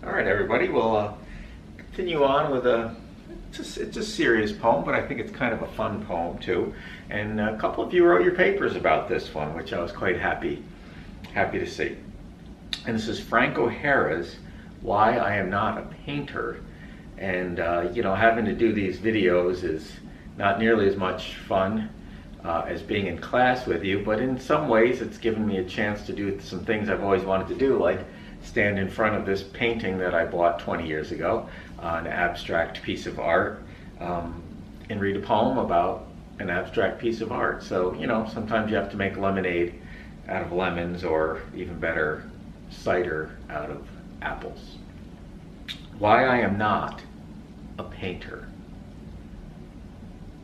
All right, everybody, we'll continue on with it's a serious poem, but I think it's kind of a fun poem too. And a couple of you wrote your papers about this one, which I was quite happy to see. And this is Frank O'Hara's "Why I Am Not a Painter." And having to do these videos is not nearly as much fun as being in class with you, but in some ways it's given me a chance to do some things I've always wanted to do, like stand in front of this painting that I bought 20 years ago, an abstract piece of art, and read a poem about an abstract piece of art. So, sometimes you have to make lemonade out of lemons, or even better, cider out of apples. Why I am not a painter.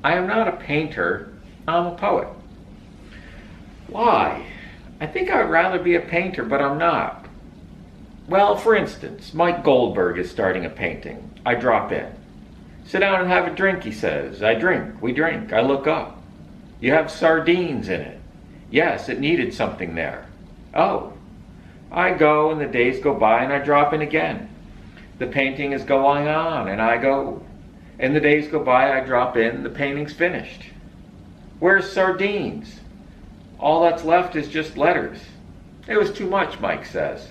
I am not a painter, I'm a poet. Why? I think I would rather be a painter, but I'm not. Well, for instance, Mike Goldberg is starting a painting. I drop in. Sit down and have a drink, he says. I drink, we drink, I look up. You have sardines in it. Yes, it needed something there. Oh. I go and the days go by and I drop in again. The painting is going on and I go. And the days go by, I drop in, the painting's finished. Where's sardines? All that's left is just letters. It was too much, Mike says.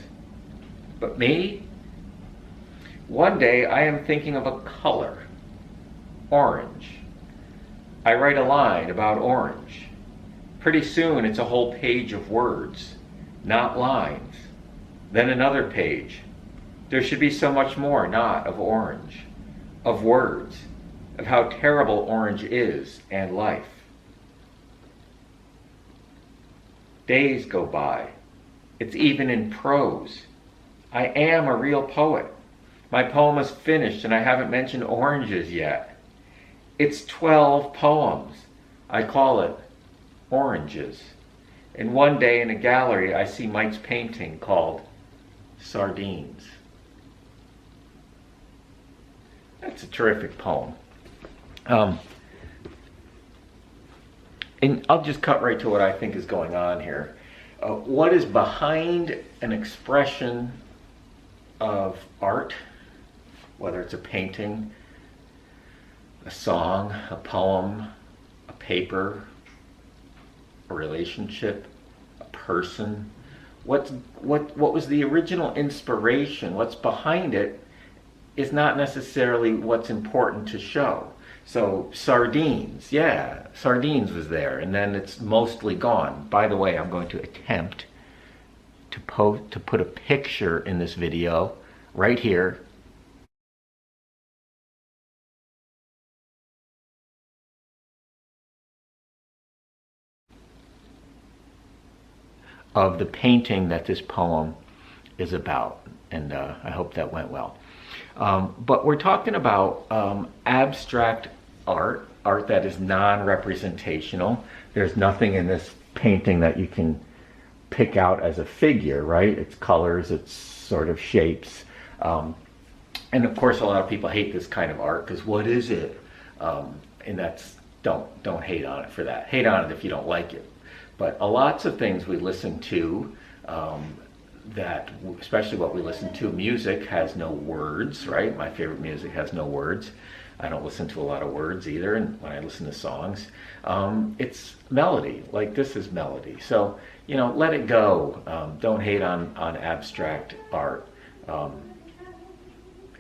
But me? One day I am thinking of a color. Orange. I write a line about orange. Pretty soon it's a whole page of words, not lines. Then another page. There should be so much more, not of orange, of words, of how terrible orange is and life. Days go by. It's even in prose. I am a real poet. My poem is finished and I haven't mentioned oranges yet. It's 12 poems. I call it Oranges. And one day in a gallery I see Mike's painting called Sardines. That's a terrific poem. And I'll just cut right to what I think is going on here. What is behind an expression of art, whether it's a painting, a song, a poem, a paper, a relationship, a person, what was the original inspiration, what's behind it, is not necessarily what's important to show. So sardines, yeah, sardines was there, and then it's mostly gone. By the way, I'm going to attempt to put a picture in this video right here of the painting that this poem is about, and I hope that went well. But we're talking about abstract art that is non-representational. There's nothing in this painting that you can pick out as a figure, right? It's colors, it's sort of shapes. And of course, a lot of people hate this kind of art because what is it? And that's, don't hate on it for that. Hate on it if you don't like it. But lots of things we listen to, that, especially what we listen to, music has no words, right? My favorite music has no words. I don't listen to a lot of words either, and when I listen to songs, it's melody. Like this is melody. So, let it go. Don't hate on abstract art,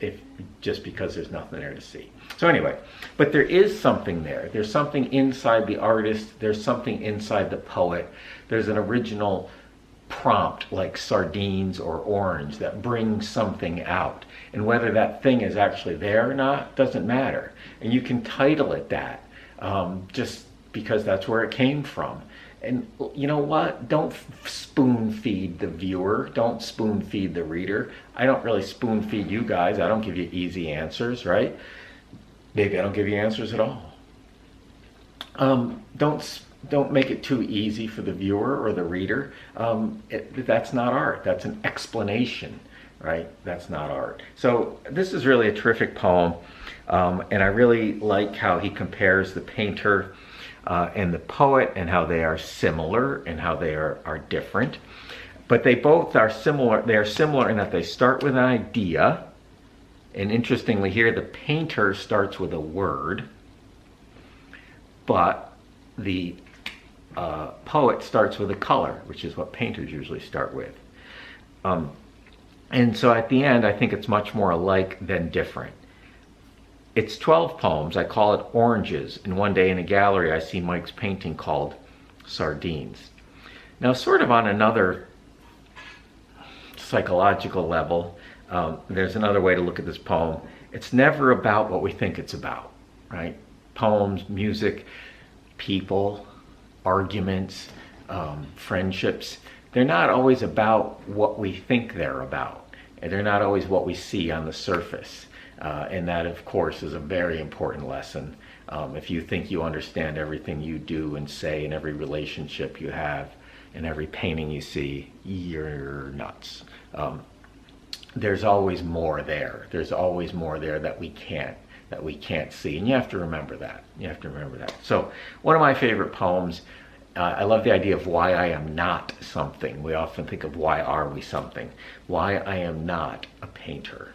if just because there's nothing there to see. So anyway, but there is something there. There's something inside the artist. There's something inside the poet. There's an original prompt like sardines or orange that brings something out. And whether that thing is actually there or not doesn't matter. And you can title it that, just because that's where it came from. And you know what? Don't spoon feed the viewer. Don't spoon feed the reader. I don't really spoon feed you guys. I don't give you easy answers, right? Maybe I don't give you answers at all. Don't make it too easy for the viewer or the reader. That's not art. That's an explanation, right? That's not art. So this is really a terrific poem, and I really like how he compares the painter and the poet, and how they are similar and how they are different. But they both are similar. They are similar in that they start with an idea. And interestingly here, the painter starts with a word, but the poet starts with a color, which is what painters usually start with. And so at the end, I think it's much more alike than different. It's 12 poems. I call it Oranges. And one day in a gallery, I see Mike's painting called Sardines. Now, sort of on another psychological level, there's another way to look at this poem. It's never about what we think it's about, right? Poems, music, people, arguments, friendships, they're not always about what we think they're about. And they're not always what we see on the surface. And that, of course, is a very important lesson. If you think you understand everything you do and say in every relationship you have, in every painting you see, you're nuts. There's always more there. There's always more there that we can't see, and you have to remember that. You have to remember that. So, one of my favorite poems. I love the idea of why I am not something. We often think of why are we something. Why I am not a painter.